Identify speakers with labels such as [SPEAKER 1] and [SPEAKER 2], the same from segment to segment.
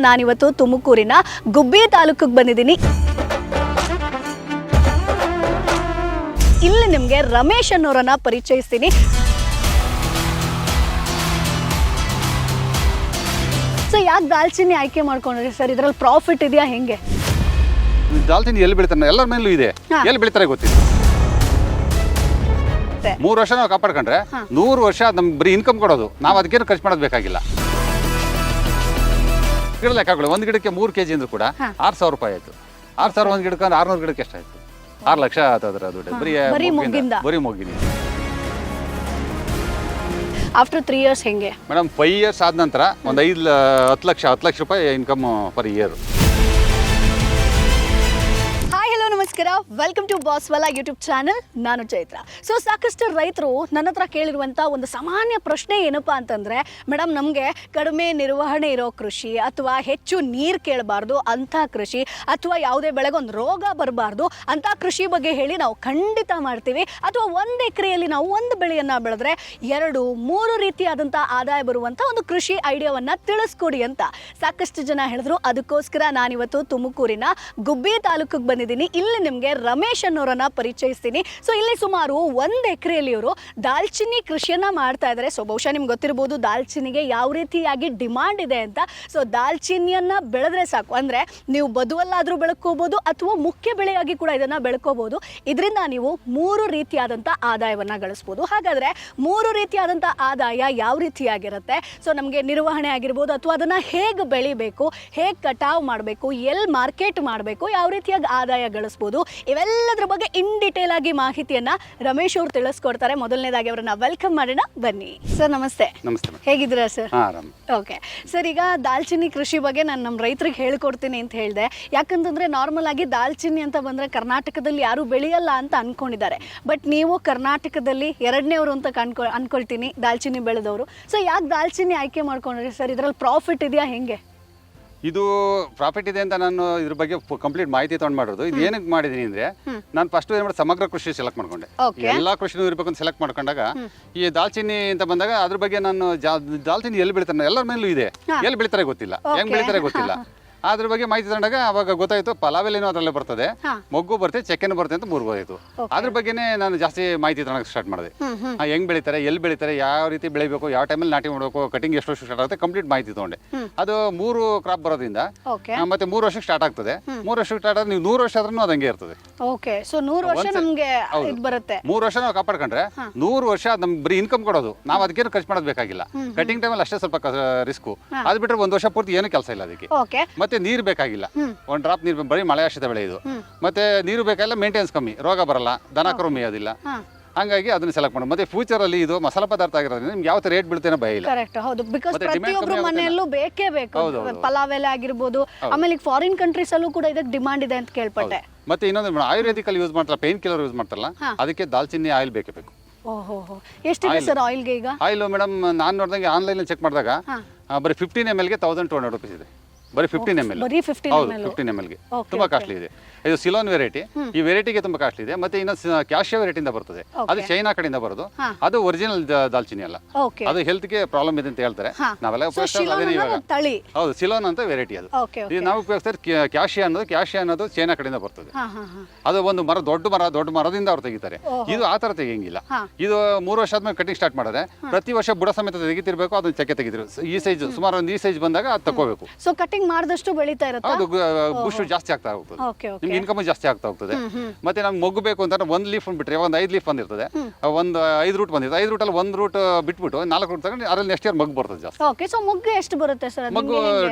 [SPEAKER 1] ನಾನಿವತ್ತು ತುಮಕೂರಿನ ಗುಬ್ಬಿ ತಾಲೂಕಿಗೆ ಬಂದಿದ್ದೀನಿ. ಇಲ್ಲಿ ನಿಮಗೆ ರಮೇಶ್ ಅನ್ನೋರನ್ನ ಪರಿಚಯಿಸ್ತೀನಿ. ಸೊ ಯಾಕೆ ದಾಲ್ಚಿನ್ನಿ ಆಯ್ಕೆ ಮಾಡ್ಕೊಂಡ್ರಿ ಸರ್? ಇದರಲ್ಲಿ ಪ್ರಾಫಿಟ್ ಇದೆಯಾ ಹೆಂಗೆ?
[SPEAKER 2] ದಾಲ್ಚಿನ್ನಿ ಎಲ್ಲಿ ಬೆಳಿತಾರೆ? ಎಲ್ಲರ ಮೇಲೂ ಇದೆ. ಎಲ್ಲಿ ಬೆಳಿತಾರೆ ಗೊತ್ತಿಲ್ಲ. 3 ವರ್ಷ ನಾವು ಕಾಪಾಡ್ಕೊಂಡ್ರೆ 100 ವರ್ಷ ನಮ್ಗೆ ಬರೀ ಇನ್ಕಮ್ ಕೊಡೋದು. ನಾವು ಅದಕ್ಕೇನು ಖರ್ಚು ಮಾಡೋದು ಬೇಕಾಗಿಲ್ಲ. ಗಿಡ ಲೆಕ್ಕಗಳು ಒಂದು ಗಿಡಕ್ಕೆ 3 kg ಅಂದ್ರೂ ಕೂಡ 6,000 ರೂಪಾಯಿ ಆಯ್ತು. 6,000 ಒಂದು ಗಿಡಕ್ಕೆ 600 ಗಿಡಕ್ಕೆ ಎಷ್ಟಾಯ್ತು? 6 ಲಕ್ಷ ಆತದ್ರ ದುಡ್ಡು ಬರೀ ಮೊಗ್ಗಿನ.
[SPEAKER 1] ಆಫ್ಟರ್ 3 years ಹೆಂಗೆ
[SPEAKER 2] ಮೇಡಮ್? 5 years ಆದ ನಂತರ ಒಂದು 10 ಲಕ್ಷ ರೂಪಾಯಿ ಇನ್ಕಮ್ ಪರ್ ಇಯರ್.
[SPEAKER 1] ನಮಸ್ಕಾರ, ವೆಲ್ಕಮ್ ಟು ಬಾಸ್ವಾಲಾ ಯೂಟ್ಯೂಬ್ ಚಾನಲ್. ನಾನು ಚೈತ್ರ. ಸೊ ಸಾಕಷ್ಟು ರೈತರು ನನ್ನ ಹತ್ರ ಕೇಳಿರುವಂಥ ಒಂದು ಸಾಮಾನ್ಯ ಪ್ರಶ್ನೆ ಏನಪ್ಪ ಅಂತಂದರೆ, ಮೇಡಮ್ ನಮಗೆ ಕಡಿಮೆ ನಿರ್ವಹಣೆ ಇರೋ ಕೃಷಿ ಅಥವಾ ಹೆಚ್ಚು ನೀರು ಕೇಳಬಾರ್ದು ಅಂಥ ಕೃಷಿ ಅಥವಾ ಯಾವುದೇ ಬೆಳೆಗೆ ಒಂದು ರೋಗ ಬರಬಾರ್ದು ಅಂಥ ಕೃಷಿ ಬಗ್ಗೆ ಹೇಳಿ ನಾವು ಖಂಡಿತ ಮಾಡ್ತೀವಿ. ಅಥವಾ 1 ಎಕರೆಯಲ್ಲಿ ನಾವು ಒಂದು ಬೆಳೆಯನ್ನು ಬೆಳೆದ್ರೆ 2-3 ರೀತಿಯಾದಂಥ ಆದಾಯ ಬರುವಂಥ ಒಂದು ಕೃಷಿ ಐಡಿಯಾವನ್ನು ತಿಳಿಸ್ಕೊಡಿ ಅಂತ ಸಾಕಷ್ಟು ಜನ ಹೇಳಿದ್ರು. ಅದಕ್ಕೋಸ್ಕರ ನಾನಿವತ್ತು ತುಮಕೂರಿನ ಗುಬ್ಬಿ ತಾಲೂಕಿಗೆ ಬಂದಿದ್ದೀನಿ. ಇಲ್ಲಿ ನಿಮಗೆ ರಮೇಶ್ ಅನ್ನೋರನ್ನ ಪರಿಚಯಿಸ್ತೀನಿ. ಸೊ ಇಲ್ಲಿ ಸುಮಾರು 1 ಎಕರೆಯಲ್ಲಿ ಇವರು ದಾಲ್ಚಿನ್ನಿ ಕೃಷಿಯನ್ನ ಮಾಡ್ತಾ ಇದ್ದಾರೆ. ಸೊ ಬಹುಶಃ ನಿಮ್ಗೆ ಗೊತ್ತಿರಬಹುದು ದಾಲ್ಚಿನ್ನಿಗೆ ಯಾವ ರೀತಿಯಾಗಿ ಡಿಮಾಂಡ್ ಇದೆ ಅಂತ. ಸೊ ದಾಲ್ಚಿನ್ನಿಯನ್ನ ಬೆಳೆದ್ರೆ ಸಾಕು, ಅಂದ್ರೆ ನೀವು ಬದುವಲ್ಲಾದ್ರೂ ಬೆಳ್ಕೋಬಹುದು ಅಥವಾ ಮುಖ್ಯ ಬೆಳೆಯಾಗಿ ಕೂಡ ಇದನ್ನ ಬೆಳ್ಕೋಬಹುದು. ಇದರಿಂದ ನೀವು 3 ರೀತಿಯಾದಂಥ ಆದಾಯವನ್ನ ಗಳಿಸ್ಬೋದು. ಹಾಗಾದ್ರೆ 3 ರೀತಿಯಾದಂಥ ಆದಾಯ ಯಾವ ರೀತಿಯಾಗಿರುತ್ತೆ? ಸೊ ನಮಗೆ ನಿರ್ವಹಣೆ ಆಗಿರ್ಬೋದು ಅಥವಾ ಅದನ್ನ ಹೇಗೆ ಬೆಳಿಬೇಕು, ಹೇಗೆ ಕಟಾವು ಮಾಡಬೇಕು, ಎಲ್ಲಿ ಮಾರ್ಕೆಟ್ ಮಾಡಬೇಕು, ಯಾವ ರೀತಿಯಾಗಿ ಆದಾಯ ಗಳಿಸ್ಬೋದು, ಇವೆಲ್ಲದರ ಬಗ್ಗೆ ಇನ್ ಡಿಟೇಲ್ ಆಗಿ ಮಾಹಿತಿಯನ್ನ ರಮೇಶ್ ಅವರು ತಿಳಿಸ್ಕೊಡ್ತಾರೆ. ಮೊದಲನೇದಾಗಿ ಅವರನ್ನ ವೆಲ್ಕಮ್ ಮಾಡೋಣ, ಬನ್ನಿ ಸರ್. ನಮಸ್ತೆ.
[SPEAKER 2] ನಮಸ್ತೆ.
[SPEAKER 1] ಹೇಗಿದ್ದೀರಾ ಸರ್?
[SPEAKER 2] ಆರಾಮ್.
[SPEAKER 1] ಓಕೆ ಸರ್, ಈಗ ದಾಲ್ಚಿನ್ನಿ ಕೃಷಿ ಬಗ್ಗೆ ನಾನು ನಮ್ಮ ರೈತರಿಗೆ ಹೇಳ್ಕೊಡ್ತೀನಿ ಅಂತ ಹೇಳಿದೆ. ಯಾಕಂತಂದ್ರೆ ನಾರ್ಮಲ್ ಆಗಿ ದಾಲ್ಚಿನ್ನಿ ಅಂತ ಬಂದ್ರೆ ಕರ್ನಾಟಕದಲ್ಲಿ ಯಾರು ಬೆಳೆಯಲ್ಲ ಅಂತ ಅನ್ಕೊಂಡಿದ್ದಾರೆ. ಬಟ್ ನೀವು ಕರ್ನಾಟಕದಲ್ಲಿ 2ನೇವರು ಅಂತ ಅನ್ಕೊಳ್ತೀನಿ ದಾಲ್ಚಿನ್ನಿ ಬೆಳೆದವರು. ಸೊ ಯಾಕೆ ದಾಲ್ಚಿನ್ನಿ ಆಯ್ಕೆ ಮಾಡ್ಕೊಂಡ್ರಿ ಸರ್? ಇದರಲ್ಲಿ ಪ್ರಾಫಿಟ್ ಇದೆಯಾ ಹೆಂಗೆ?
[SPEAKER 2] ಇದು ಪ್ರಾಫಿಟ್ ಇದೆ ಅಂತ ನಾನು ಇದ್ರ ಬಗ್ಗೆ ಕಂಪ್ಲೀಟ್ ಮಾಹಿತಿ ತಗೊಂಡು ಮಾಡೋದು. ಇದು ಏನಕ್ಕೆ ಮಾಡಿದೀನಿ ಅಂದ್ರೆ, ನಾನು ಫಸ್ಟ್ ಏನ್ ಮಾಡಿ ಸಮಗ್ರ ಕೃಷಿ ಸೆಲೆಕ್ಟ್ ಮಾಡ್ಕೊಂಡೆ. ಎಲ್ಲಾ ಕೃಷಿನೂ ಇರ್ಬೇಕು ಅಂತ ಸೆಲೆಕ್ಟ್ ಮಾಡ್ಕೊಂಡಾಗ ಈ ದಾಲ್ಚಿನ್ನಿ ಅಂತ ಬಂದಾಗ ಅದ್ರ ಬಗ್ಗೆ ನಾನು ದಾಲ್ಚಿನ್ನಿ ಎಲ್ಲಿ ಬೆಳಿತಾರೆ? ಎಲ್ಲರ ಮೇಲೂ ಇದೆ. ಎಲ್ಲಿ ಬೆಳಿತಾರೆ ಗೊತ್ತಿಲ್ಲ, ಹೆಂಗ್ ಬೆಳಿತಾರೆ ಗೊತ್ತಿಲ್ಲ. ಅದ್ರ ಬಗ್ಗೆ ಮಾಹಿತಿ ತಗೊಂಡಾಗ ಅವಾಗ ಗೊತ್ತಾಯ್ತು ಪಲಾವೆಲೇನೋ ಅದರಲ್ಲೇ ಬರ್ತದೆ, ಮೊಗ್ಗು ಬರ್ತದೆ, ಚೆಕ್ಕೇನು ಬರ್ತದೆ ಅಂತ 3 ಗೊತ್ತಾಯ್ತು. ಅದ್ರ ಬಗ್ಗೆನೇ ನಾನು ಜಾಸ್ತಿ ಮಾಹಿತಿ ತಗೊಳಕ್ ಸ್ಟಾರ್ಟ್ ಮಾಡಿದೆ. ಹೆಂಗ್ ಬೆಳಿತಾರೆ, ಎಲ್ಲಿ ಬೆಳಿತಾರೆ, ಯಾವ ರೀತಿ ಬೆಳಿಬೇಕು, ಯಾವ ಟೈಮಲ್ಲಿ ನಾಟಿ ಮಾಡಬೇಕು, ಕಟಿಂಗ್ ಎಷ್ಟು ವರ್ಷ ಸ್ಟಾರ್ಟ್ ಆಗುತ್ತೆ, ಕಂಪ್ಲೀಟ್ ಮಾಹಿತಿ ತಗೊಂಡೆ. ಅದು 3 ಕ್ರಾಪ್ ಬರೋದ್ರಿಂದ ಮತ್ತೆ 3 ವರ್ಷಕ್ಕೆ ಸ್ಟಾರ್ಟ್ ಆಗ್ತದೆ. 3 ವರ್ಷಕ್ಕೆ ಸ್ಟಾರ್ಟ್ ಆದ್ರೆ ನೀವು 100 ವರ್ಷ ಆದ್ರೂ ಅದಂಗೆ ಇರ್ತದೆ.
[SPEAKER 1] ಓಕೆ, ಸೊ 100 ವರ್ಷ ನಮಗೆ ಇದು ಬರುತ್ತೆ.
[SPEAKER 2] 3 ವರ್ಷ ನಾವು ಕಾಪಾಡ್ಕೊಂಡ್ರೆ 100 ವರ್ಷ ನಮ್ಗೆ ಬರೀ ಇನ್ಕಮ್ ಕೊಡೋದು. ನಾವು ಅದಕ್ಕೇನು ಖರ್ಚು ಮಾಡೋದು ಬೇಕಾಗಿಲ್ಲ. ಕಟಿಂಗ್ ಟೈಮಲ್ಲಿ ಅಷ್ಟೇ ಸ್ವಲ್ಪ ರಿಸ್ಕು. ಅದು ಬಿಟ್ಟರೆ 1 ವರ್ಷ ಪೂರ್ತಿ ಏನು ಕೆಲಸ ಇಲ್ಲ ಅದಕ್ಕೆ. ಮತ್ತೆ ನೀರು ಬೇಕಾಗಿಲ್ಲ, 1 ಡ್ರಾಪ್ ನೀರು, ಬರೀ ಮಳೆ ಆಶ್ರಿತ ಬೆಳೆ ಇದು. ಮತ್ತೆ ನೀರು ಬೇಕಾಗಿಲ್ಲ, ಮೇಂಟೆನೆನ್ಸ್ ಕಮ್ಮಿ, ರೋಗ ಬರಲ್ಲ, ದನ ಕರು ಮೇಯೋದಿಲ್ಲ. ಹಂಗಾಗಿ ಅದನ್ನ ಸೆಲೆಕ್ಟ್ ಮಾಡಿ. ಮತ್ತೆ ಫ್ಯೂಚರ್ ಅಲ್ಲಿ ಇದು ಮಸಾಲಾ ಪದಾರ್ಥ ಆಗಿರೋದ್ರಿಂದ ನಿಮ್ಗೆ ಯಾವ ರೇಟ್ ಬೀಳ್ತೇನೆ ಭಯ ಇಲ್ಲ.
[SPEAKER 1] ಕರೆಕ್ಟ್, ಹೌದು. ಬಿಕಾಸ್ ಪ್ರತಿಯೊಬ್ಬರು ಮನೆಯಲ್ಲೂ ಬೇಕೇ ಬೇಕು. ಪಲಾವ್ ಎಲೆ ಆಗಿರ್ಬೋದು, ಆಮೇಲೆ ಫಾರಿನ್ ಕಂಟ್ರೀಸ್ ಅಲ್ಲೂ ಕೂಡ ಇದಕ್ಕೆ ಡಿಮಾಂಡ್ ಇದೆ ಅಂತ ಕೇಳ್ಪಟ್ಟೆ.
[SPEAKER 2] ಮತ್ತೆ ಇನ್ನೊಂದು ಆಯುರ್ವೇದಿಕ್ ಅಲ್ಲಿ ಯೂಸ್ ಮಾಡ್ತಾರಲ್ಲ, ಪೇನ್ ಕಿಲ್ಲರ್ ಯೂಸ್ ಮಾಡ್ತಾರಲ್ಲ, ಅದಕ್ಕೆ ದಾಲ್ಚಿನ್ನಿ ಆಯಿಲ್ ಬೇಕೇ ಬೇಕು.
[SPEAKER 1] ಓಹೋ, ಎಷ್ಟಿದೆ ಸರ್ ಆಯಿಲ್ಗೆ ಈಗ?
[SPEAKER 2] ಆಯಿಲ್ ಮೇಡಮ್ ನಾನು ನೋಡಿದಂಗೆ ಆನ್ಲೈನ್ ಚೆಕ್ ಮಾಡಿದಾಗ ಬರೀ 15 ml ಗೆ 1200 ರೂಪೀಸ್ ಇದೆ. ಬರೀ 15 ml. ಹೌದು, 15 ml ಗೆ ತುಂಬಾ ಕಾಸ್ಟ್ಲಿ ಇದೆ. ಇದು ಸಿಲೋನ್ ವೆರೈಟಿ. ಈ ವೆರೈಟಿಗೆ ತುಂಬಾ ಕಾಸ್ಟ್ಲಿ ಇದೆ. ಮತ್ತೆ ಇನ್ನೊಂದು ಕ್ಯಾಶಿಯಾ ವೆರೈಟಿಯಿಂದ ಬರ್ತದೆ, ಅದು ಚೈನಾ ಕಡೆಯಿಂದ ಬರೋದು. ಅದು ಒರಿಜಿನಲ್ ದಾಲ್ಚಿನ್ನಿ ಅಲ್ಲ, ಅದು ಹೆಲ್ತ್ ಗೆ ಪ್ರಾಬ್ಲಮ್ ಇದೆ ಅಂತ ಹೇಳ್ತಾರೆ. ನಾವೆಲ್ಲ ಉಪಯೋಗಿಸ್ತಾರೆ ಇವಾಗ. ಹೌದು, ಸಿಲೋನ್ ಅಂತ ವೆರೈಟಿ ಅದು. ನಾವು ಉಪಯೋಗಿಸ್ತಾರೆ ಕ್ಯಾಶಿಯಾ ಅನ್ನೋದು ಚೈನಾ ಕಡೆಯಿಂದ ಬರ್ತದೆ. ಅದು ಒಂದು ಮರ, ದೊಡ್ಡ ಮರದಿಂದ ಅವ್ರು ತೆಗಿತಾರೆ. ಇದು ಆ ತರ ತೆಗಿಯಂಗಿಲ್ಲ. ಇದು 3 ವರ್ಷ ಆದ್ಮೇಲೆ ಕಟಿಂಗ್ ಸ್ಟಾರ್ಟ್ ಮಾಡಿದ್ರೆ ಪ್ರತಿ ವರ್ಷ ಬುಡ ಸಮೇತ ತೆಗಿತಿರ್ಬೇಕು. ಅದನ್ನ ಚಕ್ಕೆ ತೆಗಿದ್ರು. ಈ ಸೈಜ್ ಸುಮಾರು ಒಂದು ಈ ಸೈಜ್ ಬಂದಾಗ ಅದು ತಗೋಬೇಕು.
[SPEAKER 1] ಸೊ ಕಟಿಂಗ್ ಮಾಡಿದಷ್ಟು ಬೆಳೀತಾ ಇರುತ್ತೆ.
[SPEAKER 2] ಹೌದು, ಬುಷ್ ಜಾಸ್ತಿ ಆಗ್ತಾ ಹೋಗ್ತದೆ, ಇನ್ಕಮ್ ಜಾಸ್ತಿ ಆಗ್ತಾ ಹೋಗ್ತದೆ. ಮತ್ತೆ ನಮ್ಗೆ ಮೊಗ್ಗು ಬೇಕು ಅಂತ 1 ಲೀಫ್ ಬಿಟ್ರೆ ಒಂದು 5 ಲೀಫ್ ಬಂದಿರ್ತದೆ, ಒಂದು 5 ರೂಟ್ ಬಂದಿರ್ತದೆ. 5 ರೂಟಲ್ಲಿ 1 ರೂಟ್ ಬಿಟ್ಬಿಟ್ಟು 4 ರೂಟ್ ತಗೊಂಡು ಅದ್ರಲ್ಲಿ ನೆಕ್ಸ್ಟ್ ಇಯರ್ ಮೊಗ್ಗು ಬರ್ತದೆ ಜಾಸ್ತಿ.
[SPEAKER 1] ಓಕೆ, ಸೊ ಮೊಗ್ಗು ಎಷ್ಟು ಬರುತ್ತೆ ಸರ್?
[SPEAKER 2] ಮೊಗ್ಗು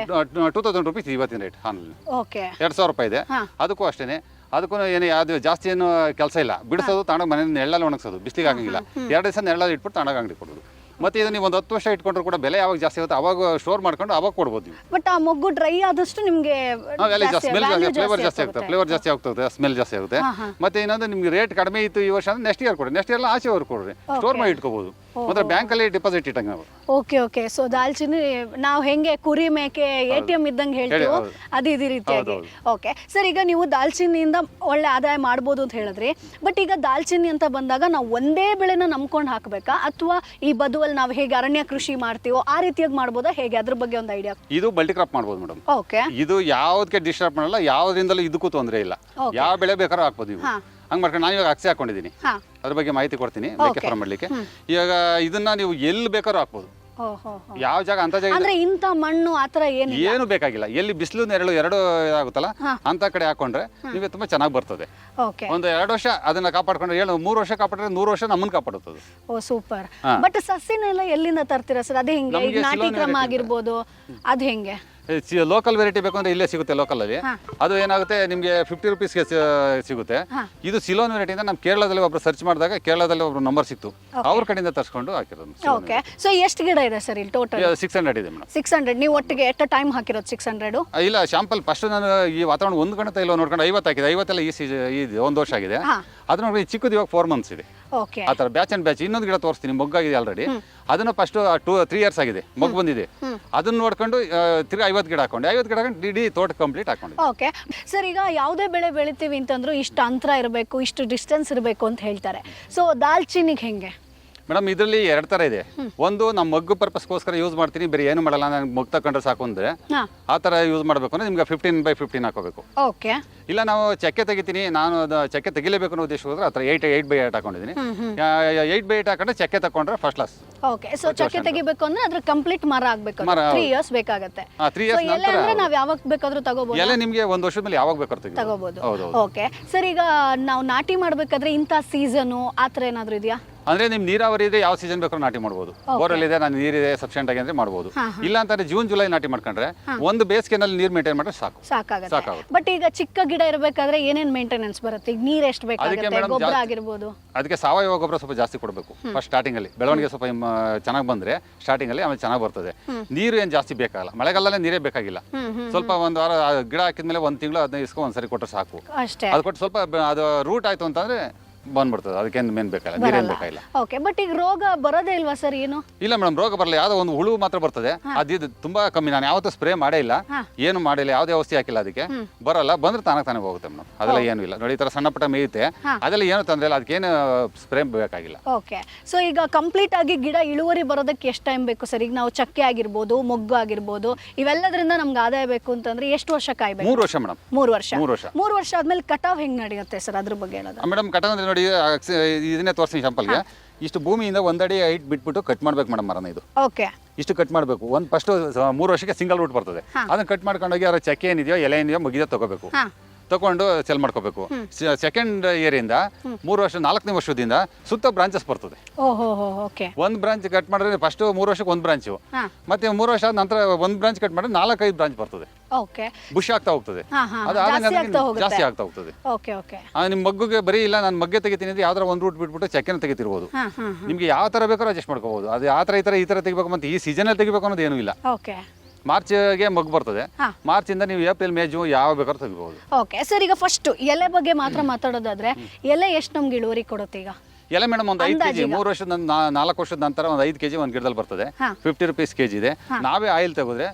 [SPEAKER 2] 2000 ರೂಪೀಸ್ ಇವತ್ತಿನ ರೇಟ್ ಆನ್ಲೈನ್.
[SPEAKER 1] ಓಕೆ,
[SPEAKER 2] 2000 ರೂಪಾಯಿ ಇದೆ. ಅದಕ್ಕೂ ಅಷ್ಟೇನೆ. ಅದಕ್ಕೂ ಏನು ಯಾವ್ದು ಜಾಸ್ತಿ ಏನು ಕೆಲಸ ಇಲ್ಲ. ಬಿಡಿಸೋದು, ತಗೊಂಡು ಮನೆ ನೆರಳಲ್ಲಿ ಒಣಗಿಸೋದು, ಬಿಸಿಲಿಗೆ ಆಗಂಗಿಲ್ಲ. 2 ದಿವಸ ನೆರಳಲ್ಲಿ ಇಟ್ಬಿಟ್ಟು ತಗೊಂಡೋಗಿ ಅಂಗಡಿ ಕೊಡೋದು. ಮತ್ತೆ ಇದು ನೀವು ಒಂದು 10 ವರ್ಷ ಇಟ್ಕೊಂಡ್ರು ಕೂಡ ಬೆಲೆ ಯಾವಾಗ ಜಾಸ್ತಿ ಆಗುತ್ತೆ ಅವಾಗ ಸ್ಟೋರ್ ಮಾಡ್ಕೊಂಡು ಅವಾಗ ಕೊಡ್ಬೋದು ನೀವು.
[SPEAKER 1] ಬಟ್ ಆ ಮೊಗ್ಗು ಡ್ರೈ ಆದಷ್ಟು ನಿಮಗೆ
[SPEAKER 2] ಸ್ಮೆಲ್ ಫ್ಲೇವರ್ ಜಾಸ್ತಿ ಆಗ್ತದೆ, ಸ್ಮೆಲ್ ಜಾಸ್ತಿ ಆಗುತ್ತೆ. ಮತ್ತೆ ಇನ್ನೊಂದು ನಿಮ್ಗೆ ರೇಟ್ ಕಡಿಮೆ ಇತ್ತು ಈ ವರ್ಷ ಅಂದ್ರೆ ನೆಕ್ಸ್ಟ್ ಇಯರ್ ಕೊಡಿ, ನೆಕ್ಸ್ಟ್ ಇಯರ್ ಆಚೆ ಅವ್ರು ಕೊಡ್ರಿ, ಸ್ಟೋರ್ ಮಾಡಿ ಇಟ್ಕೋಬಹುದು. ಮಾತ್ರ ಬ್ಯಾಂಕಲ್ಲಿ ಡಿಪಾಸಿಟ್ ಇಟ್ಟಂಗೆ ನಾವು.
[SPEAKER 1] Okay okay. ಸೊ ದಾಲ್ಚಿನ್ನಿ ನಾವು ಹೆಂಗೆ ಕುರಿ ಮೇಕೆ ATM ಇದ್ದಂಗೆ ಹೇಳ್ತೀವೋ ಅದು ಇದೇ ರೀತಿಯಾಗಿ. ಓಕೆ ಸರ್, ಈಗ ನೀವು ದಾಲ್ಚಿನ್ನಿಯಿಂದ ಒಳ್ಳೆ ಆದಾಯ ಮಾಡ್ಬೋದು ಅಂತ ಹೇಳಿದ್ರಿ. ಬಟ್ ಈಗ ದಾಲ್ಚಿನ್ನಿ ಅಂತ ಬಂದಾಗ ನಾವು ಒಂದೇ ಬೆಳೆನ ನಂಬ್ಕೊಂಡು ಹಾಕಬೇಕಾ, ಅಥವಾ ಈ ಬದುವಲ್ಲಿ ನಾವು ಹೇಗೆ ಅರಣ್ಯ ಕೃಷಿ ಮಾಡ್ತೀವೋ ಆ ರೀತಿಯಾಗಿ ಮಾಡ್ಬೋದಾ, ಹೇಗೆ ಅದ್ರ ಬಗ್ಗೆ ಒಂದು ಐಡಿಯಾ?
[SPEAKER 2] ಇದು ಮಲ್ಟಿ ಕ್ರಾಪ್ ಮಾಡ್ಬೋದು ಮೇಡಮ್.
[SPEAKER 1] ಓಕೆ.
[SPEAKER 2] ಇದು ಯಾವ್ದಕ್ಕೆ ಡಿಸ್ಟರ್ಬ್ ಮಾಡಲ್ಲ, ಯಾವ್ದ್ರಿಂದಲೂ ಇದಕ್ಕೂ ತೊಂದರೆ ಇಲ್ಲ. ಯಾವ ಬೆಳೆ ಬೇಕಾದ್ರೂ ಹಾಕ್ಬೋದು ನೀವು. ಹಂಗೆ ಮಾಡ್ಕೊಂಡು ನಾನು ಇವಾಗ ಅಕ್ಸೆ ಹಾಕೊಂಡಿದ್ದೀನಿ, ಅದ್ರ ಬಗ್ಗೆ ಮಾಹಿತಿ ಕೊಡ್ತೀನಿ ಮೇಕೆ ಫಾರ್ಮ್ ಮಾಡ್ಲಿಕ್ಕೆ. ಇವಾಗ ಇದನ್ನ ನೀವು ಎಲ್ಲಿ ಬೇಕಾದ್ರೂ ಹಾಕ್ಬೋದು, ಯಾವ ಜಾಗ ಅಂತ ಜಾಗ
[SPEAKER 1] ಅಂದ್ರೆ ಇಂಥ ಮಣ್ಣು ಆತರ
[SPEAKER 2] ಏನು ಬೇಕಾಗಿಲ್ಲ. ಎಲ್ಲಿ ಬಿಸಿಲು ನೆರಳು ಎರಡು ಆಗುತ್ತಲ್ಲ ಅಂತ ಕಡೆ ಹಾಕೊಂಡ್ರೆ ನಿಮಗೆ ತುಂಬಾ ಚೆನ್ನಾಗಿ ಬರ್ತದೆ. ಒಂದು 2 ವರ್ಷ ಅದನ್ನ ಕಾಪಾಡ್ಕೊಂಡ್ರೆ 3 ವರ್ಷ ಕಾಪಾಡ್ರೆ 100 ವರ್ಷ ನಮ್ಮನ್ನ ಕಾಪಾಡುತ್ತದೆ.
[SPEAKER 1] ಓ ಸೂಪರ್. ಬಟ್ ಸಸಿನೆಲ್ಲ ಎಲ್ಲಿಂದ ತರ್ತೀರಾ ಸರ್? ಅದೇ ಹಿಂಗೆ ಈಗ ನಾಟಿ ಕ್ರಮ ಆಗಿರ್ಬೋದು, ಅದು ಹೆಂಗೆ?
[SPEAKER 2] ಲೋಕಲ್ ವೆರೈಟಿ ಬೇಕು ಅಂದ್ರೆ ಇಲ್ಲೇ ಸಿಗುತ್ತೆ ಲೋಕಲ್ ಅಲ್ಲಿ. ಅದು ಏನಾಗುತ್ತೆ ನಿಮಗೆ 50 ರುಪೀಸ್ಗೆ ಸಿಗುತ್ತೆ. ಇದು ಸಿಲೋನ್ ವೆರೈಟಿಯಿಂದ ನಮ್ಮ ಕೇರಳದಲ್ಲಿ ಒಬ್ರು ಸರ್ಚ್ ಮಾಡಿದಾಗ ಕೇರಳದಲ್ಲಿ ಒಬ್ರು ನಂಬರ್ ಸಿಕ್ತು, ಅವ್ರ ಕಡೆಯಿಂದ ತರಿಸ್ಕೊಂಡು ಹಾಕಿರೋದು.
[SPEAKER 1] ಓಕೆ. ಸೊ ಎಷ್ಟು ಗಿಡ ಇದೆ ಸರ್ ಇಲ್ಲಿ ಟೋಟಲ್?
[SPEAKER 2] 600 ಇದೆ ಮೇಡಮ್.
[SPEAKER 1] 600 ನೀವು ಒಟ್ಟಿಗೆ ಎಟ್ ಟೈಮ್ ಹಾಕಿರೋದು 600?
[SPEAKER 2] ಇಲ್ಲ, ಶಾಂಪಲ್ ಫಸ್ಟ್ ನಾನು ಈ ವಾತಾವರಣ ಒಂದು ಗಂಟೆ ಇಲ್ಲ ನೋಡ್ಕೊಂಡು 50 ಹಾಕಿದೆ. 50 ಎಲ್ಲ ಈ 1 ವರ್ಷ ಆಗಿದೆ. ಅದು ನೋಡಿ ಚಿಕ್ಕದು ಇವಾಗ 4 ಮಂತ್ಸ್ ಇದೆ.
[SPEAKER 1] ಓಕೆ.
[SPEAKER 2] ಆ ಥರ ಬ್ಯಾಚ್ ಅಂಡ್ ಬ್ಯಾಚ್. ಇನ್ನೊಂದು ಗಿಡ ತೋರಿಸ್ತೀನಿ, ಮೊಗ್ಗಾಗಿದೆ ಆಲ್ರೆಡಿ. ಅದನ್ನು ಫಸ್ಟ್ 3 ಇಯರ್ಸ್ ಆಗಿದೆ, ಮೊಗ್ಗು ಬಂದಿದೆ. ಅದನ್ನ ನೋಡ್ಕೊಂಡು ತಿರ್ಗಿ 50 ಗಿಡ ಹಾಕೊಂಡು 50 ಗಿಡ ಹಾಕೊಂಡು ಇಡೀ ತೋಟ ಕಂಪ್ಲೀಟ್ ಹಾಕೊಂಡು.
[SPEAKER 1] ಓಕೆ ಸರ್, ಈಗ ಯಾವುದೇ ಬೆಳೆ ಬೆಳಿತೀವಿ ಅಂತಂದ್ರೂ ಇಷ್ಟು ಅಂತರ ಇರಬೇಕು, ಇಷ್ಟು ಡಿಸ್ಟೆನ್ಸ್ ಇರಬೇಕು ಅಂತ ಹೇಳ್ತಾರೆ. ಸೊ ದಾಲ್ಚಿನ್ನಿಗೆ ಹೆಂಗೆ
[SPEAKER 2] ಮೇಡಮ್? ಇದರಲ್ಲಿ 2 ಥರ ಇದೆ. ಒಂದು ನಮ್ಮ ಮಗ್ಗು ಪರ್ಪಸ್ಗೋಸ್ಕರ ಯೂಸ್ ಮಾಡ್ತೀನಿ, ಬೇರೆ ಏನು ಮಾಡಲ್ಲ, ನಾನು ಮೊಗ್ಗು ತಗೊಂಡ್ರೆ ಸಾಕು ಅಂದ್ರೆ ಆ ಥರ ಯೂಸ್ ಮಾಡಬೇಕು ಅಂದ್ರೆ ನಿಮ್ಗೆ 15x15 ಹಾಕೋಬೇಕು.
[SPEAKER 1] ಓಕೆ.
[SPEAKER 2] ಇಲ್ಲ ನಾವು ಚಕ್ಕೆ ತೆಗಿತೀನಿ, ನಾನು ಅದು ಚಕ್ಕೆ ತೆಗಿಲೇಬೇಕು ಅನ್ನೋ ಉದ್ದೇಶ ಹೋದ್ರೆ ಆ ಥರ 8x8 ಹಾಕೊಂಡಿದ್ದೀನಿ. 8x8 ಹಾಕೊಂಡ್ರೆ ಚಕ್ಕೆ ತಗೊಂಡ್ರೆ ಫಸ್ಟ್ ಕ್ಲಾಸ್.
[SPEAKER 1] ಓಕೆ. ಸೊ ಚಕ್ಕೆ ತೆಗಿಬೇಕು ಅಂದ್ರೆ ಅದ್ರ ಕಂಪ್ಲೀಟ್ ಮರ ಆಗ್ಬೇಕು, 3 ಇಯರ್ಸ್ ಬೇಕಾಗುತ್ತೆ.
[SPEAKER 2] 3 ಇಯರ್ಸ್
[SPEAKER 1] ನಂತರ ನಾವು ಯಾವಾಗ ಬೇಕಾದ್ರೂ ತಗೋಬಹುದು.
[SPEAKER 2] ಎಲ್ಲ ನಿಮಗೆ 1 ವರ್ಷದ ಮೇಲೆ ಯಾವಾಗ ಬೇಕಾದ್ರೂ
[SPEAKER 1] ತಗೋಬಹುದು. ಓಕೆ ಸರ್, ಈಗ ನಾವು ನಾಟಿ ಮಾಡ್ಬೇಕಾದ್ರೆ ಇಂಥ ಸೀಸನು ಆ ಥರ ಏನಾದರೂ ಇದೆಯಾ?
[SPEAKER 2] ಅಂದ್ರೆ ನಿಮ್ ನೀರಾವರಿ ಇದೆ, ಯಾವ ಸೀಸನ್ ಬೇಕಾದ್ರೂ ನಾಟಿ ಮಾಡ್ಬೋದು. ಬೋರಲ್ಲಿ ಇದೆ, ನಾನು ನೀರಿದೆ ಸಫಿಷಿಯಂಟ್ ಆಗಿ ಅಂದ್ರೆ ಮಾಡ್ಬೋದು. ಇಲ್ಲ ಅಂತಂದ್ರೆ ಜೂನ್ ಜುಲೈ ನಾಟಿ ಮಾಡ್ಕೊಂಡ್ರೆ ಒಂದು ಬೇಸಿಗೆನಲ್ಲಿ ನೀರು ಮೇಂಟೈನ್ ಮಾಡಿದ್ರೆ ಸಾಕಾಗುತ್ತೆ.
[SPEAKER 1] ಬಟ್ ಈಗ ಚಿಕ್ಕ ಗಿಡ ಇರಬೇಕಾದ್ರೆ ಏನೇನ್ ಮೇಂಟೆನೆನ್ಸ್ ಬರುತ್ತೆ? ಈಗ ನೀರು ಎಷ್ಟು ಬೇಕಾಗುತ್ತೆ, ಗೊಬ್ಬರ ಆಗಿರ್ಬೋದು?
[SPEAKER 2] ಅದಕ್ಕೆ ಸಾವಯವ ಗೊಬ್ಬರ ಸ್ವಲ್ಪ ಜಾಸ್ತಿ ಕೊಡಬೇಕು ಫಸ್ಟ್ ಸ್ಟಾರ್ಟಿಂಗ್ ಅಲ್ಲಿ. ಬೆಳವಣಿಗೆ ಸ್ವಲ್ಪ ಚೆನ್ನಾಗಿ ಬಂದ್ರೆ ಸ್ಟಾರ್ಟಿಂಗ್ ಅಲ್ಲಿ ಆಮೇಲೆ ಚೆನ್ನಾಗಿ ಬರ್ತದೆ. ನೀರು ಏನ್ ಜಾಸ್ತಿ ಬೇಕಾಗಲ್ಲ, ಮಳೆಗಾಲದಲ್ಲೇ ನೀರೇ ಬೇಕಾಗಿಲ್ಲ. ಸ್ವಲ್ಪ ಒಂದು ವಾರ ಗಿಡ ಹಾಕಿದ್ಮೇಲೆ 1 ತಿಂಗಳು 15 ದಿವಸ ಒಂದ್ಸರಿ ಕೊಟ್ಟರೆ ಸಾಕು.
[SPEAKER 1] ಅಷ್ಟೇ.
[SPEAKER 2] ಅದು ಕೊಟ್ಟು ಸ್ವಲ್ಪ ಅದು ರೂಟ್ ಆಯ್ತು ಅಂತಂದ್ರೆ ಬಂದ್ಬಿಡ್ತದೆ, ಅದಕ್ಕೇನು ಮೇನ್ ಬೇಕಾಗಿಲ್ಲ, ನೀರೇನು ಬೇಕಾಗಿಲ್ಲ.
[SPEAKER 1] ಓಕೆ. ಬಟ್ ಈಗ ರೋಗ ಬರೋದೇ ಇಲ್ವಾ ಸರ್? ಏನು
[SPEAKER 2] ಇಲ್ಲ ಮೇಡಮ್, ರೋಗ ಬರಲ್ಲ. ಯಾವ್ದೋ ಒಂದು ಹುಳು ಮಾತ್ರ ಬರ್ತದೆ, ಅದು ತುಂಬಾ ಕಮ್ಮಿ. ನಾನು ಯಾವತ್ತೂ ಸ್ಪ್ರೇ ಮಾಡೇ ಇಲ್ಲ, ಏನು ಮಾಡಿಲ್ಲ, ಯಾವುದೇ ಔಷಧಿ ಹಾಕಿಲ್ಲ, ಅದಕ್ಕೆ ಬರಲ್ಲ. ಬಂದ್ರೆ ತಾನೇ ಹೋಗುತ್ತೆ ಮೇಡಮ್, ಅದೆಲ್ಲ ಏನು ಇಲ್ಲ. ನೋಡಿ ಈ ತರ ಸಣ್ಣ ಪುಟ್ಟ ಮೇಯುತ್ತೆ, ಅದೆಲ್ಲ ಏನು ತೊಂದರೆ ಇಲ್ಲ, ಅದಕ್ಕೇನು ಸ್ಪ್ರೇ ಬೇಕಾಗಿಲ್ಲ.
[SPEAKER 1] ಓಕೆ. ಸೊ ಈಗ ಕಂಪ್ಲೀಟ್ ಆಗಿ ಗಿಡ ಇಳುವರಿ ಬರೋದಕ್ಕೆ ಎಷ್ಟು ಟೈಮ್ ಬೇಕು ಸರ್? ಈಗ ನಾವು ಚಕ್ಕೆ ಆಗಿರ್ಬೋದು, ಮೊಗ್ಗು ಆಗಿರ್ಬೋದು, ಇವೆಲ್ಲದರಿಂದ ನಮ್ಗೆ ಆದಾಯ ಬೇಕು ಅಂತಂದ್ರೆ ಎಷ್ಟು ವರ್ಷ ಕಾಯ್ಬೇಕು?
[SPEAKER 2] 3 ವರ್ಷ ಮೇಡಮ್.
[SPEAKER 1] 3 ವರ್ಷ ಆದ್ಮೇಲೆ ಕಟಾವ್ ಹೆಂಗ್ ನಡೆಯುತ್ತೆ ಸರ್? ಅದ್ರ ಬಗ್ಗೆ ಹೇಳೋದು
[SPEAKER 2] ಮೇಡಮ್. ಕಟಾವ್ ಅಂದ್ರೆ ನೋಡಿ, ಇದನ್ನೇ ತೋರಿಸ್ತೀನಿ ಶಾಂಪಲ್ಗೆ. ಇಷ್ಟು ಭೂಮಿಯಿಂದ 1 ಅಡಿ ಹೈಟ್ ಬಿಟ್ಬಿಟ್ಟು ಕಟ್ ಮಾಡ್ಬೇಕು ಮೇಡಮ್ ಮರನ. ಇದು
[SPEAKER 1] ಓಕೆ.
[SPEAKER 2] ಇಷ್ಟು ಕಟ್ ಮಾಡಬೇಕು. ಒಂದು ಫಸ್ಟ್ 3 ವರ್ಷಕ್ಕೆ ಸಿಂಗಲ್ ರೂಟ್ ಬರ್ತದೆ. ಅದನ್ನ ಕಟ್ ಮಾಡ್ಕೊಂಡೋಗಿ ಅವ್ರ ಚಕ್ಕೆ ಏನಿದೆಯೋ ಎಲೆ ಏನಿದೆಯೋ ಮುಗಿದ ತಗೋಬೇಕು, ತಗೊಂಡು ಸೆಲ್ ಮಾಡ್ಕೋಬೇಕು. ಸೆಕೆಂಡ್ ಇಯರ್ ಇಂದ 3 ವರ್ಷ 4ನೇ ವರ್ಷದಿಂದ ಸುತ್ತ ಬ್ರಾಂಚಸ್ ಬರ್ತದೆ. ಒಂದು ಬ್ರಾಂಚ್ ಕಟ್ ಮಾಡಿದ್ರೆ ಫಸ್ಟ್ 3 ವರ್ಷಕ್ಕೆ 1 ಬ್ರಾಂಚು, ಮತ್ತೆ 3 ವರ್ಷ ಆದ ನಂತರ 1 ಬ್ರಾಂಚ್ ಕಟ್ ಮಾಡಿದ್ರೆ 4-5 ಬ್ರಾಂಚ್ ಬರ್ತದೆ. ಬುಷ್ ಆಗ್ತಾ ಹೋಗ್ತದೆ, ಅದು ಜಾಸ್ತಿ ಆಗ್ತಾ ಹೋಗ್ತದೆ. ನಿಮ್ ಮಗ್ಗುಗೆ ಬರೀ ಇಲ್ಲ ನಾನು ಮಗ್ಗೆ ತೆಗಿತೀನಿ ಅಂದ್ರೆ ಯಾವ್ದಾರ ಒಂದು ರೂಟ್ ಬಿಟ್ಬಿಟ್ಟು ಚಕ್ಕೆನ ತೆಗಿತಿರ್ಬೋದು. ನಿಮ್ಗೆ ಯಾವ ತರ ಬೇಕಾದ್ರೂ ಅಡ್ಜಸ್ಟ್ ಮಾಡ್ಕೋಬಹುದು. ಅದು ಆ ತರ ಈ ತರ ತೆಗಿಬೇಕು, ಮತ್ತೆ ಈ ಸೀಸನ್ ಅಲ್ಲಿ ತೆಗಿಬೇಕು ಅನ್ನೋದು ಏನೂ ಇಲ್ಲ. ಮಾರ್ಚ್ಗೆ ಮಗ್ಗು ಬರ್ತದೆ, ಮಾರ್ಚ್ ಇಂದ ನೀವು ಏಪ್ರಿಲ್ ಮೇ ಜೂನ್ ಯಾವ ಬೇಕಾದ್ರೂ ತೆಗಿಬಹುದು.
[SPEAKER 1] ಓಕೆ ಸರ್, ಈಗ ಫಸ್ಟ್ ಎಲೆ ಬಗ್ಗೆ ಮಾತ್ರ ಮಾತಾಡೋದಾದ್ರೆ ಎಲೆ ಎಷ್ಟು ನಮ್ಗೆ ಇಳುವರಿ ಕೊಡುತ್ತೆ? ಈಗ
[SPEAKER 2] ಎಲೆ ಮೇಡಮ್ ಒಂದು 5 kg 3 ವರ್ಷದ 4 ವರ್ಷದ ನಂತರ ಒಂದು 5 kg ಒಂದು ಗಿಡದಲ್ಲಿ ಬರ್ತದೆ. 50 rupees kg ಇದೆ. ನಾವೇ ಆಯಿಲ್ ತೆಗೆದ್ರೆ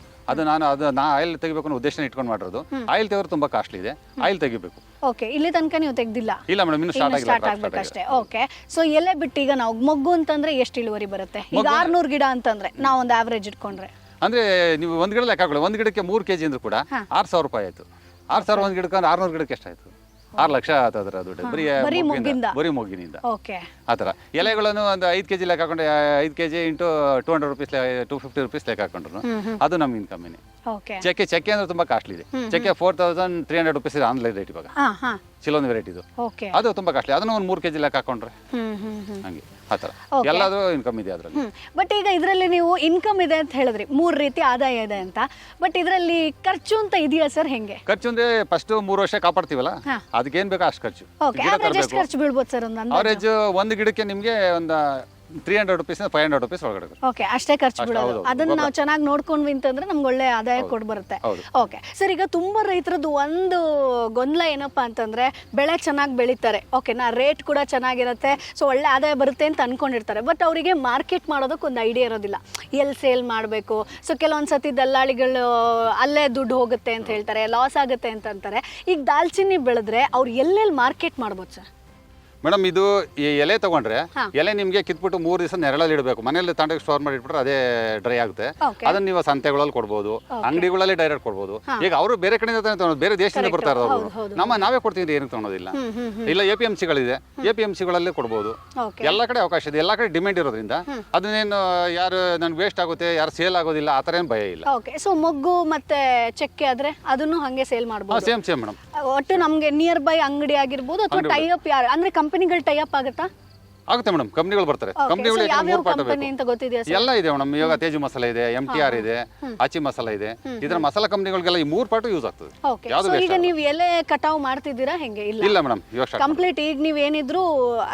[SPEAKER 2] ನಾ ಆಯಿಲ್ ತೆಗಿಬೇಕು ಅನ್ನೋ ಉದ್ದೇಶ ಇಟ್ಕೊಂಡು ಮಾಡಿರೋದು. ಆಯಿಲ್ ತೆಗೆದ್ರೆ ತುಂಬಾ ಕಾಸ್ಟ್ಲಿ ಇದೆ, ಆಯಿಲ್ ತೆಗಿಬೇಕು.
[SPEAKER 1] ಓಕೆ. ಇಲ್ಲಿ ತನಕ ನೀವು ತೆಗ್ದಿಲ್ಲ?
[SPEAKER 2] ಇಲ್ಲ ಮೇಡಮ್, ಇನ್ನು ಸ್ಟಾರ್ಟ್
[SPEAKER 1] ಆಗ್ಬೇಕಷ್ಟೇ. ಓಕೆ. ಸೊ ಎಲೆ ಬಿಟ್ಟು ಈಗ ನಾವು ಮೊಗ್ಗು ಅಂತಂದ್ರೆ ಎಷ್ಟು ಇಳುವರಿ ಬರುತ್ತೆ? ಈಗ 600 ಗಿಡ ಅಂತಂದ್ರೆ ನಾವು ಒಂದು ಆವರೇಜ್ ಇಟ್ಕೊಂಡ್ರೆ
[SPEAKER 2] ಅಂದ್ರೆ ನೀವು ಒಂದು ಗಿಡ ಲೆಕ್ಕ ಹಾಕೊಳ್ಳಿ. ಒಂದು ಗಿಡಕ್ಕೆ 3 kg ಅಂದ್ರೂ ಕೂಡ 6,000 ರೂಪಾಯಿ ಆಯ್ತು. 6,000 ಒಂದು ಗಿಡಕ್ಕೆ 600 ಗಿಡಕ್ಕೆ ಎಷ್ಟಾಯ್ತು? 6 ಲಕ್ಷ ಆತದ್ರ ದುಡ್ಡು ಬರೀ ಮೊಗ್ಗಿನಿಂದ. ಆ ಥರ ಎಲೆಗಳನ್ನು ಒಂದು 5 kg ಲೆಕ್ಕ ಹಾಕೊಂಡ್ರೆ 5 kg ಇಂಟು 200 rupees 250 rupees ಲೆಕ್ಕ ಹಾಕೊಂಡ್ರು ಅದು ನಮ್ಮ ಇನ್ಕಮ್ಮಿನೇ. ಚಕ್ಕೆ ಅಂದ್ರೆ ತುಂಬಾ ಕಾಸ್ಟ್ಲಿ ಇದೆ. ಚಕ್ಕೆ 4,300 rupees ಇದೆ ಆನ್ಲೈನ್ ರೇಟ್ ಇವಾಗ. ಚಿಲೋನ್ ವೆರೈಟಿದು ಅದು ತುಂಬಾ ಕಾಸ್ಟ್ಲಿ. ಅದನ್ನು ಒಂದು 3 kg ಲೆಕ್ಕ ಹಾಕೊಂಡ್ರೆ ಹಂಗೆ ಆ ಥರ ಎಲ್ಲಾದ್ರೂ ಇನ್ಕಮ್ ಇದೆ ಅದರಲ್ಲಿ.
[SPEAKER 1] ಬಟ್ ಈಗ ಇದರಲ್ಲಿ ನೀವು ಇನ್ಕಮ್ ಇದೆ ಅಂತ ಹೇಳಿದ್ರಿ, 3 ರೀತಿ ಆದಾಯ ಇದೆ ಅಂತ. ಬಟ್ ಇದರಲ್ಲಿ ಖರ್ಚು ಅಂತ ಇದೆಯಾ ಸರ್? ಹೆಂಗೆ ಖರ್ಚು
[SPEAKER 2] ಅಂದ್ರೆ ಫಸ್ಟ್ 3 ವರ್ಷ ಕಾಪಾಡ್ತೀವಲ್ಲ, ಅದಕ್ಕೆ ಏನ್ ಬೇಕಾ ಅಷ್ಟು ಖರ್ಚು.
[SPEAKER 1] ಖರ್ಚು ಬೀಳ್ಬೋದು ಸರ್?
[SPEAKER 2] ಅವರೇಜ್ ಒಂದು ಗಿಡಕ್ಕೆ ನಿಮ್ಗೆ ಒಂದು 300 ರುಪೀಸ್ 500 ರುಪೀಸ್ ಒಳಗಡೆ ಬರುತ್ತೆ.
[SPEAKER 1] ಓಕೆ, ಅಷ್ಟೇ ಖರ್ಚು ಬಿಡೋದು.
[SPEAKER 2] ಹೌದು,
[SPEAKER 1] ಅದನ್ನ ನಾವು ಚೆನ್ನಾಗಿ ನೋಡ್ಕೊಂಡ್ವಿ ಅಂತಂದ್ರೆ ನಮ್ಗೆ ಒಳ್ಳೆ ಆದಾಯ ಕೊಡ್ ಬರುತ್ತೆ.
[SPEAKER 2] ಹೌದು.
[SPEAKER 1] ಓಕೆ ಸರ್, ಈಗ ತುಂಬಾ ರೈತರದ್ದು ಒಂದು ಗೊಂದಲ ಏನಪ್ಪಾ ಅಂತಂದ್ರೆ ಬೆಳೆ ಚೆನ್ನಾಗಿ ಬೆಳೀತಾರೆ, ಓಕೆನಾ, ರೇಟ್ ಕೂಡ ಚೆನ್ನಾಗಿರುತ್ತೆ, ಸೊ ಒಳ್ಳೆ ಆದಾಯ ಬರುತ್ತೆ ಅಂತ ಅನ್ಕೊಂಡಿರ್ತಾರೆ. ಬಟ್ ಅವರಿಗೆ ಮಾರ್ಕೆಟ್ ಮಾಡೋದಕ್ಕೆ ಒಂದು ಐಡಿಯಾ ಇರೋದಿಲ್ಲ, ಎಲ್ಲಿ ಸೇಲ್ ಮಾಡಬೇಕು. ಸೊ ಕೆಲವೊಂದ್ಸತಿ ದಲ್ಲಾಳಿಗಳು ಅಲ್ಲೇ ದುಡ್ಡು ಹೋಗುತ್ತೆ ಅಂತ ಹೇಳ್ತಾರೆ, ಲಾಸ್ ಆಗುತ್ತೆ ಅಂತ ಅಂತಾರೆ. ಈಗ ದಾಲ್ಚಿನ್ನಿ ಬೆಳೆದ್ರೆ ಅವ್ರು ಎಲ್ಲೆಲ್ಲಿ ಮಾರ್ಕೆಟ್ ಮಾಡ್ಬೋದು ಸರ್?
[SPEAKER 2] ಮೇಡಮ್ ಇದು ಈ ಎಲೆ ತಗೊಂಡ್ರೆ ಎಲೆ ನಿಮಗೆ ಕಿತ್ಬಿಟ್ಟು 3 ದಿವಸ ನೆರಳಲ್ಲಿ ಇಡಬೇಕು. ಮನೆಯಲ್ಲಿ ತಗೊಂಡೋಗಿ ಸ್ಟೋರ್ ಮಾಡಿ ಇಟ್ಬಿಟ್ರೆ ಅದೇ ಡ್ರೈ ಆಗುತ್ತೆ. ಅದನ್ನ ನೀವು ಸಂತೆಗಳಲ್ಲಿ ಕೊಡ್ಬೋದು, ಅಂಗಡಿಗಳಲ್ಲಿ ಡೈರೆಕ್ಟ್ ಕೊಡ್ಬೋದು. ಈಗ ಅವರು ಬೇರೆ ಕಡೆಯಿಂದ ತಗೊಳ್ಳೋದು, ಬೇರೆ ದೇಶದಿಂದ ಬರ್ತಾರೆ ಅವರು, ನಾವೇ ಕೊಡ್ತೀವಿ, ಏನಕ್ಕೆ ತಗೊಳೋದಿಲ್ಲ. ಇಲ್ಲ APMCಗಳಿದೆ, APMCಗಳಲ್ಲಿ ಕೊಡ್ಬೋದು. ಎಲ್ಲ ಕಡೆ ಅವಕಾಶ ಇದೆ, ಎಲ್ಲ ಕಡೆ ಡಿಮ್ಯಾಂಡ್ ಇರೋದ್ರಿಂದ ಅದನ್ನೇನು ಯಾರು ನನ್ಗೆ ವೇಸ್ಟ್ ಆಗುತ್ತೆ, ಯಾರು ಸೇಲ್ ಆಗೋದಿಲ್ಲ ಆ ಥರ ಏನು ಭಯ ಇಲ್ಲ.
[SPEAKER 1] ಓಕೆ, ಸೊ ಮೊಗ್ಗು ಮತ್ತೆ ಚಕ್ಕೆ ಆದ್ರೆ ಅದನ್ನು ಹಂಗೆ ಸೇಲ್ ಮಾಡ್ಬೋದು.
[SPEAKER 2] Same madam.
[SPEAKER 1] ಒಟ್ಟು ನಮ್ಗೆ ನಿಯರ್ ಬೈ ಅಂಗಡಿ ಆಗಿರ್ಬೋದು ಅಥವಾ ಟೈ ಅಪ್ ಅಂದ್ರೆ ಕಂಪನಿಗಳು ಟೈ ಅಪ್ ಆಗುತ್ತಾ?
[SPEAKER 2] ಆಗುತ್ತೆ ಮೇಡಮ್, ಕಂಪ್ನಿಗಳು ಬರ್ತಾರೆ. ಕಂಪ್ನಿಗಳು
[SPEAKER 1] ಅಂತ ಗೊತ್ತಿದೆಯಾ ಸರ್?
[SPEAKER 2] ಎಲ್ಲ ಇದೆ ಮೇಡಮ್. ಇವಾಗ ತೇಜು ಮಸಾಲ ಇದೆ, MTR ಇದೆ, ಆಚಿ ಮಸಾಲ ಇದೆ. ಇದರ ಮಸಾಲ ಕಂಪ್ನಿಗಳಿಗೆಲ್ಲ ಈ 3 ಪಾರ್ಟ್ ಯೂಸ್ ಆಗ್ತದೆ.
[SPEAKER 1] ಸೊ ಈಗ ನೀವು ಎಲೆ ಕಟಾವ್ ಮಾಡ್ತಿದ್ದೀರಾ ಹೆಂಗೆ?
[SPEAKER 2] ಇಲ್ಲ ಮೇಡಮ್, ಇವಾಗ
[SPEAKER 1] ಕಂಪ್ಲೀಟ್ ಈಗ ನೀವು ಏನಿದ್ರು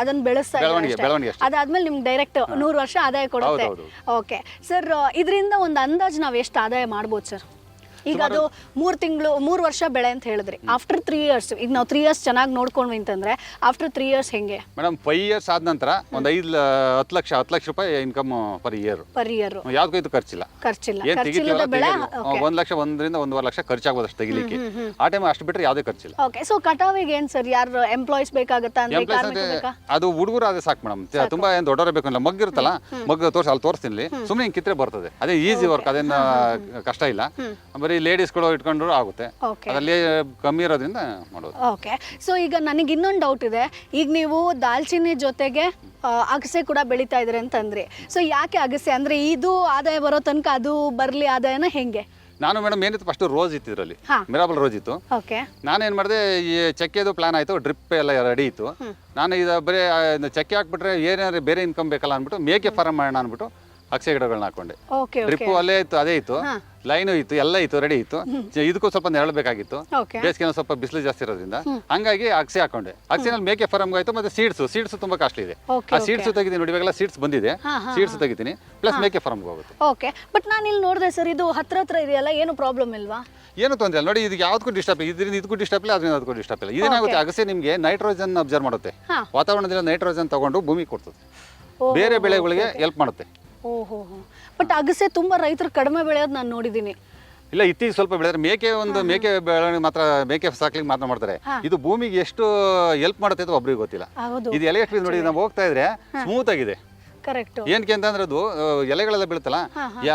[SPEAKER 1] ಅದನ್ನ ಬೆಳೆಸ್ತಾ
[SPEAKER 2] ಬೆಳವಣಿಗೆ
[SPEAKER 1] ಅದಾದ್ಮೇಲೆ ನಿಮ್ಗೆ ಡೈರೆಕ್ಟ್ 100 ವರ್ಷ ಆದಾಯ ಕೊಡುತ್ತೆ. ಓಕೆ ಸರ್, ಇದರಿಂದ ಒಂದು ಅಂದಾಜು ನಾವು ಎಷ್ಟು ಆದಾಯ ಮಾಡ್ಬೋದು ಸರ್? ಈಗ ಅದು 3 ವರ್ಷ ಬೆಳೆ ಅಂತ ಹೇಳಿದ್ರಿ. ಆಫ್ಟರ್ 3 ಇಯರ್ಸ್, ಈಗ ನಾವು 3 ಇಯರ್ಸ್ ಚೆನ್ನಾಗಿ ನೋಡ್ಕೊಂಡ್ವಿ ಅಂತಂದ್ರೆ ಆಫ್ಟರ್ 3 ಇಯರ್ಸ್ ಹೆಂಗೆ
[SPEAKER 2] ಮೇಡಮ್? 5 ಇಯರ್ಸ್ ಆದ ನಂತರ ಒಂದು 10 ಲಕ್ಷ ರೂಪಾಯಿ ಇನ್ಕಮ್ ಪರ್ ಇಯರ್. ಯಾವ್ದಕ್ಕೂ ಇದು ಖರ್ಚಿಲ್ಲ. ಏನ್ ತೆಗಿತೀವಲ್ಲ 1 ಲಕ್ಷ 1ರಿಂದ 1.5 ಲಕ್ಷ ಖರ್ಚಾಗ್ಬೋದು ಅಷ್ಟು ತೆಗಿಲಿಕ್ಕೆ. ಆ ಟೈಮ್ ಅಷ್ಟು ಬಿಟ್ಟರೆ ಯಾವುದೇ ಖರ್ಚಿಲ್ಲ.
[SPEAKER 1] ಓಕೆ, ಸೊ ಕಟಾವಿಗೆ ಏನ್ ಸರ್, ಯಾರು ಎಂಪ್ಲಾಯ್ಸ್ ಬೇಕಾಗುತ್ತಾ ಅಂದ್ರೆ ಕಾರ್ಮಿಕರು ಬೇಕಾ?
[SPEAKER 2] ಅದು ಹುಡುಗರು ಅದೇ ಸಾಕು ಮೇಡಮ್, ತುಂಬಾ ಏನು ದೊಡ್ಡವರೇ ಬೇಕು ಇಲ್ಲ. ಮಗ್ಗಿರುತ್ತಲ್ಲ, ಮಗ್ಗ ಅಲ್ಲಿ ತೋರಿಸ್ತೀನಿ, ಸುಮ್ಮನೆ ಹಿಂಗೆ ಕಿತ್ತರೆ ಬರ್ತದೆ. ಅದೇ ಈಸಿ ವರ್ಕ್, ಅದೇನು ಕಷ್ಟ ಇಲ್ಲ. ಬರೀ ಲೇಡೀಸ್ಗಳು ಇಟ್ಕೊಂಡ್ರು ಆಗುತ್ತೆ, ಅದರಲ್ಲಿ ಕಮ್ಮಿ ಇರೋದ್ರಿಂದ ಮಾಡೋದು.
[SPEAKER 1] ಓಕೆ, ಸೊ ಈಗ ನನಗೆ ಇನ್ನೊಂದು ಡೌಟ್ ಇದೆ. ಈಗ ನೀವು ದಾಲ್ಚಿನ್ನಿ ಜೊತೆಗೆ ಅಗಸೆ ಕೂಡ ಬೆಳೀತಾ ಇದ್ರಿ ಅಂತಂದ್ರಿ. ಸೊ ಯಾಕೆ ಅಗಸೆ ಅಂದ್ರೆ ಇದು ಆದಾಯ ಬರೋ ತನಕ ಅದು ಬರ್ಲಿ ಆದಾಯನ ಹೆಂಗೆ?
[SPEAKER 2] ನಾನು ಮೇಡಮ್ ಏನಿತ್ತು, ಫಸ್ಟ್ ರೋಸ್ ಇತ್ತು, ಇದರಲ್ಲಿ ಮಿರಾಬಲ್ ರೋಸ್ ಇತ್ತು. ನಾನೇನ್ ಮಾಡಿದೆ, ಈ ಚಕ್ಕೆದು ಪ್ಲಾನ್ ಆಯ್ತು, ಡ್ರಿಪ್ ಎಲ್ಲ ರೆಡಿ ಇತ್ತು. ನಾನು ಇದು ಬರೀ ಚಕ್ಕೆ ಹಾಕ್ಬಿಟ್ರೆ ಏನಾದ್ರು ಬೇರೆ ಇನ್ಕಮ್ ಬೇಕಲ್ಲ ಅಂದ್ಬಿಟ್ಟು ಮೇಕೆ ಫಾರ್ಮ್ ಮಾಡೋಣ ಅಂದ್ಬಿಟ್ಟು ಅಗಸೆ ಗಿಡಗಳನ್ನ ಹಾಕೊಂಡೆ. ಡ್ರಿಪ್ ಅಲ್ಲೇ ಇತ್ತು, ಅದೇ ಇತ್ತು, ಲೈನು ಇತ್ತು, ಎಲ್ಲ ಇತ್ತು, ರೆಡಿ ಇತ್ತು. ಇದಕ್ಕೂ ಸ್ವಲ್ಪ ನೆರಳಬೇಕಾಗಿತ್ತು, ಬೇಸಿಗೆ ಸ್ವಲ್ಪ ಬಿಸಿಲು ಜಾಸ್ತಿ ಇರೋದ್ರಿಂದ. ಹಂಗಾಗಿ ಅಗಸೆ ಹಾಕೊಂಡೆ. ಅಗಸೆನಲ್ಲಿ ಮೇಕೆ ಫಾರ್ಮ್ ಆಯ್ತು. ಮತ್ತೆ ಸೀಡ್ಸ್ ತುಂಬಾ ಕಾಸ್ಟ್ಲಿ ಇದೆ. ಆ ಸೀಡ್ಸ್ ತೆಗಿತೀನಿ ನೋಡಿ, ಇವಾಗೆಲ್ಲ ಸೀಡ್ಸ್ ಬಂದಿದೆ, ಸೀಡ್ಸ್ ತೆಗಿತೀನಿ, ಪ್ಲಸ್ ಮೇಕೆ ಫಾರ್ಮ್ಗೆ ಹೋಗುತ್ತೆ.
[SPEAKER 1] ಓಕೆ, ಬಟ್ ನಾನು ಇಲ್ಲಿ ನೋಡಿದೆ ಸರ್, ಇದು ಹತ್ರ ಇದೆಯಲ್ಲ, ಏನು ಪ್ರಾಬ್ಲಮ್ ಇಲ್ವಾ?
[SPEAKER 2] ಏನು ತೊಂದರೆ ಇಲ್ಲ ನೋಡಿ, ಇದು ಯಾವ್ದಕ್ಕೂ ಡಿಸ್ಟರ್ಬ್ ಇಲ್ಲ, ಇದರಿಂದ ಇದಕ್ಕೂ ಡಿಸ್ಟರ್ಬ್ ಇಲ್ಲ, ಅದರಿಂದ ಅದಕ್ಕೂ ಡಿಸ್ಟರ್ಬ್ ಇಲ್ಲ. ಇದೇನಾಗುತ್ತೆ, ಅಗಸೆ ನಿಮಗೆ ನೈಟ್ರೋಜನ್ ಅಬ್ಸರ್ವ್ ಮಾಡುತ್ತೆ, ವಾತಾವರಣದಿಂದ ನೈಟ್ರೋಜನ್ ತಗೊಂಡು ಭೂಮಿಗೆ ಕೊಡ್ತದೆ, ಬೇರೆ ಬೆಳೆಗಳಿಗೆ ಹೆಲ್ಪ್ ಮಾಡುತ್ತೆ.
[SPEAKER 1] ಓಹೋ, ಬಟ್ ಅಗಸೆ ತುಂಬಾ ರೈತರು ಕಡಿಮೆ ಬೆಳೆಯೋದು ನಾನು ನೋಡಿದ್ದೀನಿ.
[SPEAKER 2] ಇಲ್ಲ, ಇತ್ತೀಚೆಗೆ ಸ್ವಲ್ಪ ಬೆಳೆದ್ರೆ ಮೇಕೆ ಬೆಳವಣಿಗೆ ಮಾತ್ರ, ಮೇಕೆ ಸಾಕ್ಲಿಕ್ಕೆ ಮಾತ್ರ ಮಾಡ್ತಾರೆ. ಇದು ಭೂಮಿಗೆ ಎಷ್ಟು ಹೆಲ್ಪ್ ಮಾಡುತ್ತೆ ಅಂತ ಒಬ್ರಿಗೆ ಗೊತ್ತಿಲ್ಲ. ಇದು ಎಲೆ ಎಷ್ಟು ನೋಡಿ, ನಾವು ಹೋಗ್ತಾ ಇದ್ರೆ ಸ್ಮೂತ್ ಆಗಿದೆ.
[SPEAKER 1] ಕರೆಕ್ಟ್.
[SPEAKER 2] ಏನಕ್ಕೆ ಅಂತಂದ್ರೆ ಅದು ಎಲೆಗಳೆಲ್ಲ ಬೀಳುತ್ತಲ್ಲ,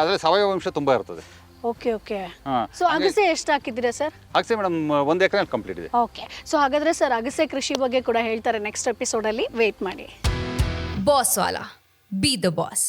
[SPEAKER 2] ಅದ್ರಲ್ಲಿ ಸಾವಯವ ಅಂಶ ತುಂಬಾ ಇರ್ತದೆ.
[SPEAKER 1] ಓಕೆ. ಸೊ ಅಗಸೆ ಎಷ್ಟು ಹಾಕಿದ್ದೀರಾ ಸರ್?
[SPEAKER 2] ಅಗಸೆ ಮೇಡಮ್ 1 ಎಕರೆ ಕಂಪ್ಲೀಟ್ ಇದೆ.
[SPEAKER 1] ಓಕೆ, ಸೊ ಹಾಗಾದ್ರೆ ಸರ್ ಅಗಸೆ ಕೃಷಿ ಬಗ್ಗೆ ಕೂಡ ಹೇಳ್ತಾರೆ ನೆಕ್ಸ್ಟ್ ಎಪಿಸೋಡ್ ಅಲ್ಲಿ, ವೇಟ್ ಮಾಡಿ.
[SPEAKER 3] Boss Vala, B the boss.